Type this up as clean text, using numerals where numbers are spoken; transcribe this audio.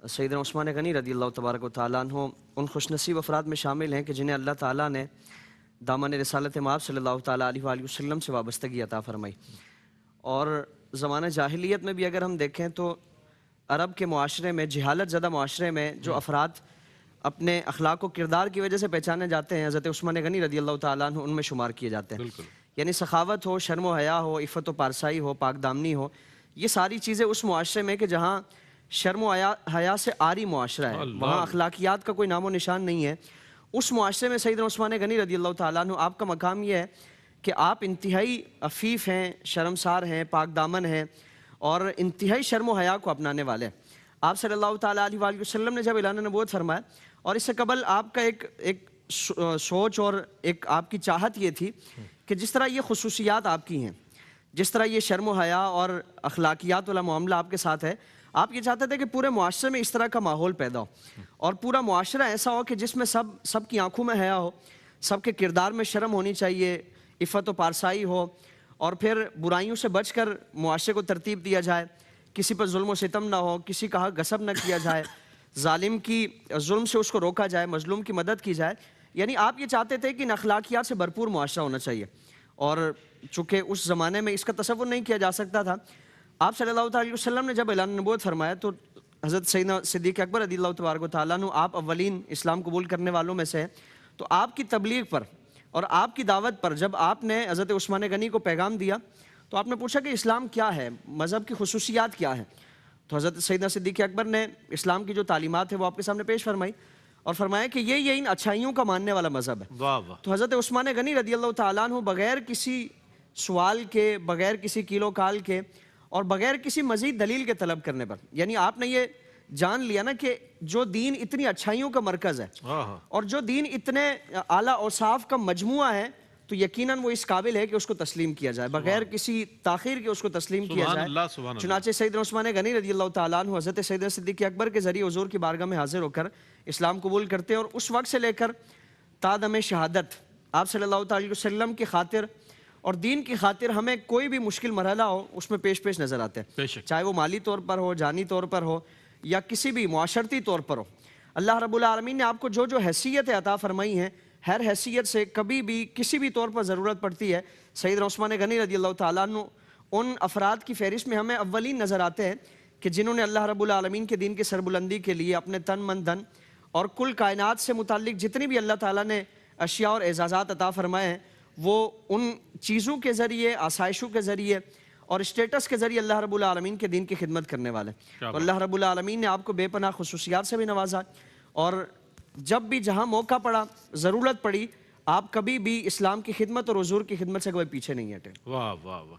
سیدنا عثمان غنی رضی اللہ تبارک و تعالیٰ عنہ ان خوش نصیب افراد میں شامل ہیں کہ جنہیں اللہ تعالیٰ نے دامن رسالت مآب صلی اللہ تعالیٰ علیہ وآلہ وسلم سے وابستگی عطا فرمائی۔ اور زمانہ جاہلیت میں بھی اگر ہم دیکھیں تو عرب کے معاشرے میں، جہالت زدہ معاشرے میں جو افراد اپنے اخلاق و کردار کی وجہ سے پہچانے جاتے ہیں، حضرت عثمان غنی رضی اللہ تعالیٰ عنہ ان میں شمار کیے جاتے ہیں۔ یعنی سخاوت ہو، شرم و حیا ہو، عفت و پارسائی ہو، پاک دامنی ہو، یہ ساری چیزیں اس معاشرے میں کہ جہاں شرم و حیا سے عاری معاشرہ ہے، وہاں اخلاقیات کا کوئی نام و نشان نہیں ہے، اس معاشرے میں سیدنا عثمان غنی رضی اللہ تعالیٰ عنہ آپ کا مقام یہ ہے کہ آپ انتہائی عفیف ہیں، شرمسار ہیں، پاک دامن ہیں اور انتہائی شرم و حیا کو اپنانے والے ہیں۔ آپ صلی اللہ تعالیٰ علیہ وآلہ وسلم نے جب اعلان نبوت فرمایا، اور اس سے قبل آپ کا ایک سوچ اور ایک آپ کی چاہت یہ تھی کہ جس طرح یہ خصوصیات آپ کی ہیں، جس طرح یہ شرم و حیا اور اخلاقیات والا معاملہ آپ کے ساتھ ہے، آپ یہ چاہتے تھے کہ پورے معاشرے میں اس طرح کا ماحول پیدا ہو اور پورا معاشرہ ایسا ہو کہ جس میں سب کی آنکھوں میں حیا ہو، سب کے کردار میں شرم ہونی چاہیے، عفت و پارسائی ہو، اور پھر برائیوں سے بچ کر معاشرے کو ترتیب دیا جائے، کسی پر ظلم و ستم نہ ہو، کسی کا حق غصب نہ کیا جائے، ظالم کی ظلم سے اس کو روکا جائے، مظلوم کی مدد کی جائے۔ یعنی آپ یہ چاہتے تھے کہ ان اخلاقیات سے بھرپور معاشرہ ہونا چاہیے، اور چونکہ اس زمانے میں اس کا تصور نہیں کیا جا سکتا تھا، آپ صلی اللہ علیہ وسلم نے جب اعلان نبوت فرمایا تو حضرت سیدنا صدیق اکبر رضی اللہ تبارک و تعالیٰ عنہ آپ اولین اسلام قبول کرنے والوں میں سے ہیں، تو آپ کی تبلیغ پر اور آپ کی دعوت پر جب آپ نے حضرت عثمان غنی کو پیغام دیا تو آپ نے پوچھا کہ اسلام کیا ہے، مذہب کی خصوصیات کیا ہیں، تو حضرت سیدنا صدیق اکبر نے اسلام کی جو تعلیمات ہیں وہ آپ کے سامنے پیش فرمائی اور فرمایا کہ یہ ان اچھائیوں کا ماننے والا مذہب ہے۔ تو حضرت عثمان غنی رضی اللہ تعالیٰ عنہ بغیر کسی سوال کے، بغیر کسی کیلو کال کے اور بغیر کسی مزید دلیل کے طلب کرنے پر، یعنی آپ نے یہ جان لیا نا کہ جو دین اتنی اچھائیوں کا مرکز ہے اور جو دین اتنے اعلیٰ اوصاف کا مجموعہ ہے تو یقیناً وہ اس قابل ہے کہ اس کو تسلیم کیا جائے، بغیر کسی تاخیر کے اس کو تسلیم کیا جائے۔ چنانچہ سیدنا عثمان غنی رضی اللہ تعالیٰ عنہ حضرت سیدنا صدیق اکبر کے ذریعے حضور کی بارگاہ میں حاضر ہو کر اسلام قبول کرتے ہیں، اور اس وقت سے لے کر تا دم شہادت آپ صلی اللہ علیہ وسلم کی خاطر اور دین کی خاطر ہمیں کوئی بھی مشکل مرحلہ ہو اس میں پیش نظر آتے ہیں، چاہے وہ مالی طور پر ہو، جانی طور پر ہو یا کسی بھی معاشرتی طور پر ہو۔ اللہ رب العالمین نے آپ کو جو حیثیت عطا فرمائی ہیں، ہر حیثیت سے کبھی بھی کسی بھی طور پر ضرورت پڑتی ہے، سیدنا عثمان غنی رضی اللہ تعالیٰ عنہ ان افراد کی فہرست میں ہمیں اولین نظر آتے ہیں کہ جنہوں نے اللہ رب العالمین کے دین کی سربلندی کے لیے اپنے تن من دھن اور کل کائنات سے متعلق جتنی بھی اللہ تعالیٰ نے اشیاء اور اعزازات عطا فرمائے ہیں وہ ان چیزوں کے ذریعے، آسائشوں کے ذریعے اور اسٹیٹس کے ذریعے اللہ رب العالمین کے دین کی خدمت کرنے والے ہیں۔ اللہ رب العالمین نے آپ کو بے پناہ خصوصیات سے بھی نوازا، اور جب بھی جہاں موقع پڑا، ضرورت پڑی، آپ کبھی بھی اسلام کی خدمت اور حضور کی خدمت سے کوئی پیچھے نہیں ہٹے۔ واہ واہ واہ!